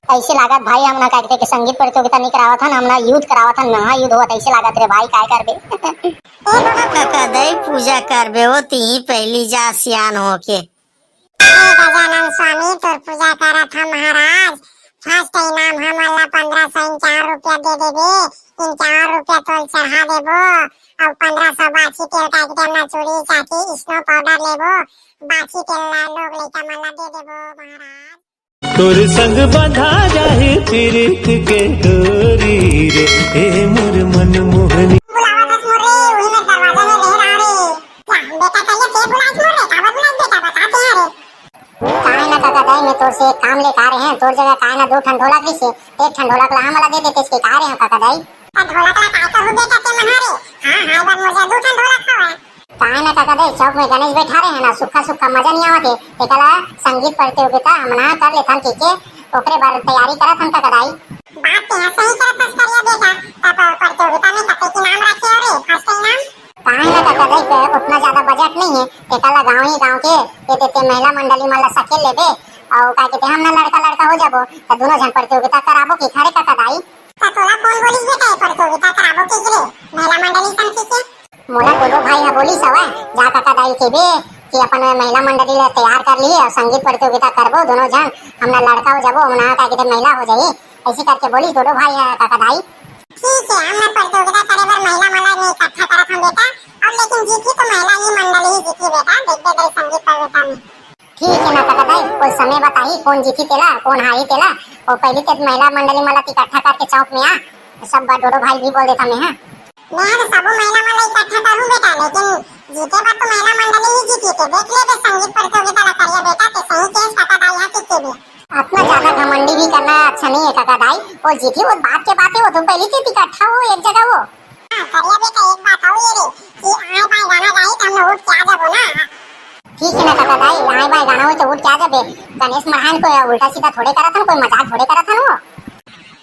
ऐसे लागत भाई हमना कहते कि संगीत प्रतियोगिता नहीं करावा था ना, हमना युद्ध करावा था, महायुद्ध होत ऐसे लागत रे भाई, काय करबे। ककदई पूजा करबे होती पहली जा सियान होके। गजानन स्वामी तोर पूजा करा था महाराज। फर्स्ट इनाम हमला 1504 रुपया दे देबे, इन 4 रुपया तोल चढ़ा देबो और 1500 बाछी तेल का एकदम ना चूड़ी चाटी स्नो पाउडर लेबो, बाछी तेल ला लोग लइका मला दे देबो महाराज। तोर संग बंधा जाए प्रीत के डोरी रे, ए मोर मन मोहनी। बुलावा था मोरे, वही में दरवाजा में लेर आ रे। क्या बेटा कहिए के बुलाए मोरे, काबर बुलाए बेटा बताते हैं रे। काहे ना ककदई में तोर से काम ले का रहे हैं, तोर जगह काहे ना 2 ठन ढोलक से एक ठन ढोलक ला हमला दे देते इसके का रहे हैं ककदई। ढोलक ला काय कहू बेटा के महारे। हां हां बार मुझे 2 ठन ढोलक हवे। काहे ना ककदई चौक में गणेश बैठा रहे हैं ना, सुखा सुखा मजा नहीं आवत है, एकला संगीत प्रतियोगिता हमना कर लेथन के ओकरे बार तैयारी करत हन ककदई। बात ते सही करत करिया बेटा, तब प्रतियोगिता में कते के नाम रखे रे फर्स्ट इनाम। काहे ना ककदई पे उतना ज्यादा बजट नहीं है, एकला गांव ही गांव के ते महिला मंडली मन ला सकेल लेबे और का कहते हमना लड़का लड़का हो जाबो त दोनों जन प्रतियोगिता कराबो की खरे ककदई। त तोला कौन बोलिस बेटा प्रतियोगिता कराबो के रे महिला मंडली सन के। मोला दोनों भाई हा बोली सवाय जा ककदई केबे कि अपन महिला मंडली ला तैयार कर लिए और संगीत प्रतियोगिता करबो दोनों जन, हमना लड़का हो जाबो हमना का कहते महिला हो जाई, ऐसे करके बोली दोनों भाई है ककदई। ठीक है हमना प्रतियोगिता करे बर महिला मला ने इकट्ठा करत हम बेटा, और लेकिन जीती तो महिला ही मंडली ही जीती बेटा, देख दे संगीत प्रतियोगिता में। ठीक है ना ककदई, कोई समय बताई कौन जीती तेला कौन हारी तेला, और पहले ते महिला मंडली मला इकट्ठा करके चौक में आ सब दोनों भाई भी बोल देता मैं। हां मैं तो सब महिला मला इकट्ठा करूं बेटा, लेकिन जीते बार तो महिला मंडली ही जीती तो देख ले बे संगीत प्रतियोगिता ला करिए बेटा, ते सही केस ककदई है के भी। अपना ज्यादा घमंडी भी करना अच्छा नहीं है ककदई, वो जीती वो बात के बातें हो, तुम पहले से इकट्ठा हो एक जगह हो। हां करिए बेटा एक बात हो ये रे कि आए बाय गाना गाई त हम उठ के आ जाबो ना। ठीक है ना ककदई, आए बाय गाना हो तो उठ के आ जाबे, गणेश महाराज को उल्टा सीधा थोड़े करा था, कोई मजाक थोड़े करा था वो।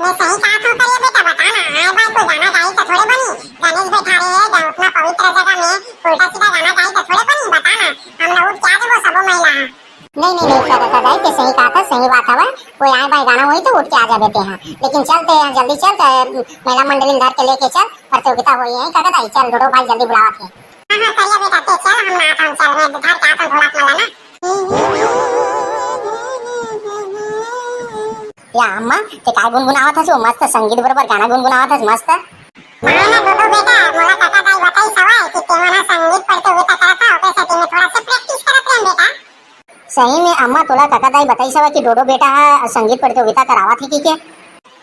मैं सही कहा था करिए बेटा बता ना, आए बाय कोई गाना गाई तो थोड़े बनी, गणेश बैठा रहे हैं उतना पवित्र जगह में उल्टा सीधा गाना गाई तो थोड़े बनी, बता ना हम लोग क्या देबो सब महिला। नहीं नहीं नहीं ककदई के सही कहा था, सही बात है, कोई आए बाय गाना हुई तो उठ के आ जाबे ते। हां लेकिन चलते हैं जल्दी चल, महिला मंडली धर के लेके चल, प्रतियोगिता हुई है ककदई, चल दोनों भाई जल्दी बुलावा थे। हां करिए बेटा ते चल हम आता हूं, चल मैं धर के आता हूं ढोलक मला ना। या अम्मा ते काय गुनगुनावत हस, मस्त संगीत बरोबर गाना गुनगुनावत हस मस्त। माना दोदो बेटा मोला ककदई बताई सवाय कि ते मना संगीत प्रतियोगिता करता ओके से मैं थोड़ा से प्रैक्टिस करत रहन बेटा। सही में अम्मा तोला ककदई बताई सवाय कि डोडो बेटा संगीत प्रतियोगिता करावा थी की के।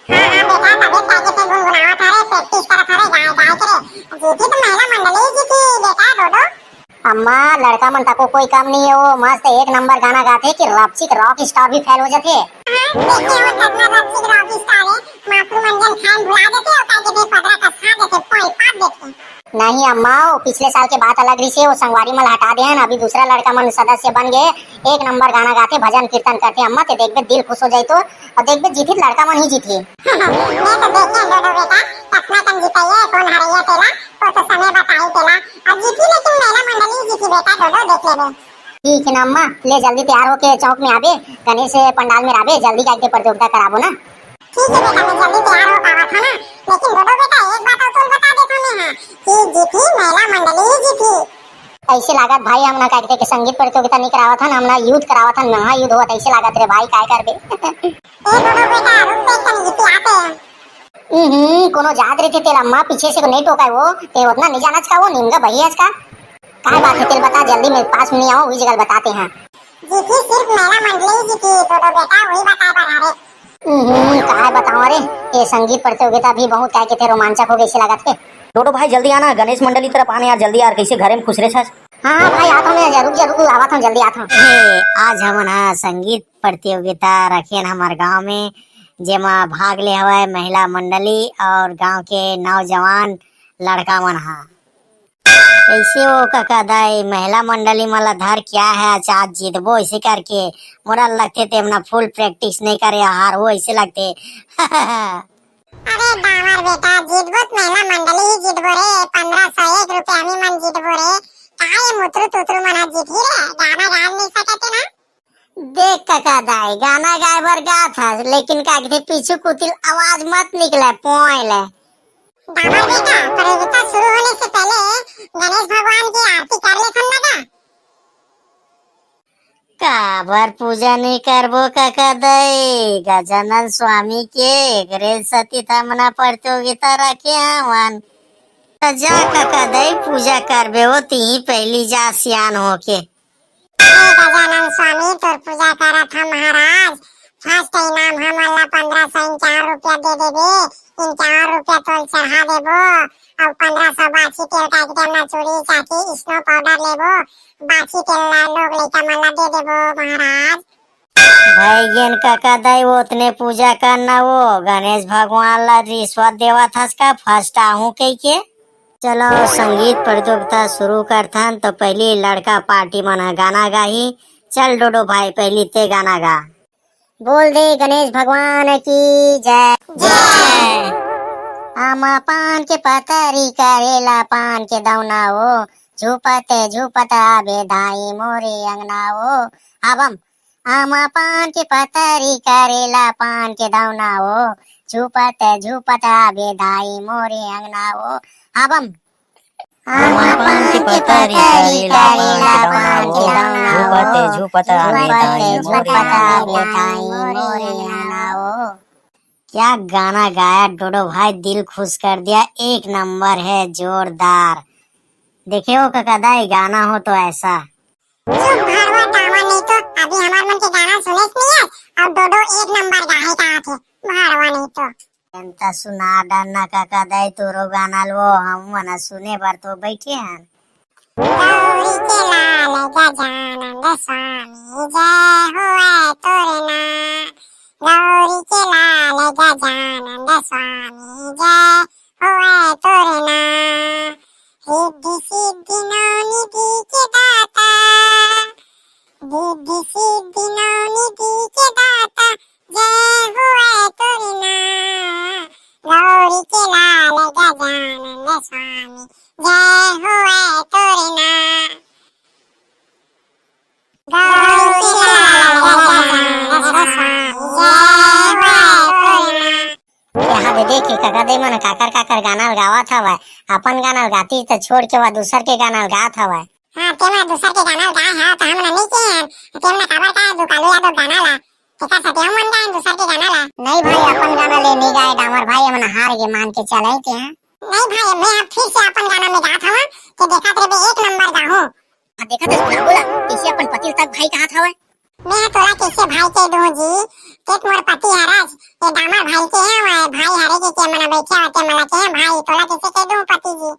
हां बेटा तबे ताके ते गुनगुनावा था रे, प्रैक्टिस करत रे गाय गाय करे, जीती तो महिला मंडली जीती बेटा डोडो। अम्मा लड़का मन तको कोई कम नहीं है, वो मस्त एक नंबर गाना गाते कि रॉपचिक रॉक स्टार भी फेल हो जाते। देखिए वो कितना रॉक स्टार है, मातृ मंजन खान बुला देते और कह देते पदरा का खा देते पाई पाप देते। नहीं अम्मा वो पिछले साल के बात अलग रही से, वो संगवारी मल हटा दे, अभी दूसरा लड़का मन सदस्य बन गए, एक नंबर गाना गाते भजन कीर्तन करते। अम्मा ते देख बे दिल खुश हो जाए तो, और देख बे जीती लड़का मन ही जीती। मैं तो देखे डोडो बेटा अपना कन जीताइए कौन हारिए तेला वो तो समय बताई तेला, और जीती लेकिन महिला मंडली जीती बेटा डोडो देख ले। ठीक है ना अम्मा, ले जल्दी तैयार होके चौक में आबे, गणेश पंडाल में आबे, जल्दी जाके प्रतियोगिता कराबो ना। ठीक है बेटा मैं जल्दी तैयार हो पावा था ना, लेकिन डोडो बेटा एक बात और तुम बता देता मैं हां कि जीती महिला मंडली ही जीती। ऐसे लागत भाई हमना कहते कि संगीत प्रतियोगिता नहीं करावा था ना, हमना युद्ध करावा था, महायुद्ध होत ऐसे लागत रे भाई, काय करबे। ए डोडो बेटा रुक पे कन जीती आते हैं। कोनो जात रहे थे तेल अम्मा पीछे से नहीं टोका वो, ते उतना नहीं जाना का, वो निमगा भैया का काय बात है तेल बता जल्दी, मेरे पास में नहीं आओ, वही जगह बताते हैं। जीती सिर्फ महिला मंडली जीती डोडो बेटा वही बता बना रे। काय बताऊं अरे, ये संगीत प्रतियोगिता भी बहुत काय के थे रोमांचक हो गई से लागत के। डोडो भाई जल्दी आना, गणेश मंडली तरफ आने यार जल्दी यार, कैसे घरे में खुश रहे छस। हाँ भाई आता हूँ मैं, जरूर जरूर आवत हूँ, जल्दी आता हूँ। आज हम ना संगीत प्रतियोगिता रखे हमारे गांव में, जेमा भाग ले हवा महिला मंडली और गांव के नौजवान लड़का मन हा। ऐसे वो ककदई महिला मंडली मला धर क्या है आज जीतबो ऐसे करके, मोरा लगते थे अपना फुल प्रैक्टिस नहीं करे हार वो ऐसे लगते। अरे दामर बेटा जीतबो महिला मंडली ही जीतबो रे, 1501 रुपया हमी मन जीतबो रे, काय मुत्रु तुत्रु मना जीती रे, गाना गा नहीं सकते ना। देख काका दाई गाना गाए बर गा था, लेकिन का कहते पीछू कुतिल आवाज मत निकले पोइल है। दामर बेटा प्रतियोगिता शुरू होने से पहले गणेश भगवान की आरती कर ले सन लगा। काबर पूजा नहीं करबो काका दाई, गजानन स्वामी के गणेश सती तमना प्रतियोगिता रखे हवन। जा काका दाई पूजा करबे हो ती पहली जा सियान होके। गजानन स्वामी तोर पूजा करा था महाराज। फर्स्ट इनाम हमन ला 1551 रुपया दे देबे। इन 4 रुपया तोल चढ़ा देबो और 1500 बाकी तेल का एकदम ना चूड़ी चाकी स्नो पाउडर लेबो। बाकी तेल ला लोग लइका मन ला दे देबो महाराज। भाई गेन काका दाई उतने पूजा करना वो गणेश भगवान ला रिश्वत देवा था का फर्स्ट आहू कह के। चलो संगीत प्रतियोगिता शुरू करथन तो पहली लड़का पार्टी मन गाना गाही। चल डोडो भाई पहली ते गाना गा। बोल दे गणेश भगवान की जय जय। आमा पान के पतरी करेला पान के दौना वो झूपते झूपत आबे धाई मोरे अंगना वो। आबम आमा पान के पतरी करेला पान के दौना वो झूपते झूपत आबे धाई मोरे अंगना वो। आबम आमा पान के पतरी करेला पान के दौना वो झूपते झूपत आबे धाई मोरे अंगना वो। क्या गाना गाया डोडो भाई, दिल खुश कर दिया, एक नंबर है, जोरदार। देखे हो काका दाई गाना हो तो ऐसा। चुप भरवा दावा नहीं तो अभी हमार मन के गाना सुने नहीं है और डोडो एक नंबर गाहे का थे भरवा नहीं तो। एंता सुना डालना काका दाई तोरो गाना लो हम मना सुने बर तो बैठे हैं। गौरी के लाल गजानन स्वामी जय होए तोरे नाम। गौरी के लाल गजानन स्वामी जय होए तोरे नाम। रिद्धि सिद्धि नवनिधि के दाता। रिद्धि सिद्धि नवनिधि के दाता जय होए तोरे नाम। गौरी के लाल गजानन स्वामी जय होए तोरे नाम। गौरी के लाल गजानन स्वामी जय होए तोरे नाम। यहाँ दे देखी काका दे मन काकर काकर गाना गावत हवा। अपन गाना गाती तो छोड़ के वा दूसर के गाना गात हवा। हाँ तेमना दूसर के गाना गाए है तो हमना नहीं के हैं। तेमना काबर का दुकालू या तो गाना ला तेका सतिया मन गाए दूसर के गाना ला। नहीं भाई अपन गाना ले नहीं गाए डामर भाई हमन हार के मान के चले थे। नहीं भाई मैं अब फिर से अपन गाना में गात हवा कि देखा तेरे बे एक नंबर गाहूं। देखा तो सुना बोला इसे अपन पति तक भाई कहा था। मैं तोरा कैसे भाई के दूं जी। एक मोर पति हरस ये दामर भाई के हैं मैं भाई हरे के मना बैठे होते मला के भाई तोरा कैसे कह दूं पति जी।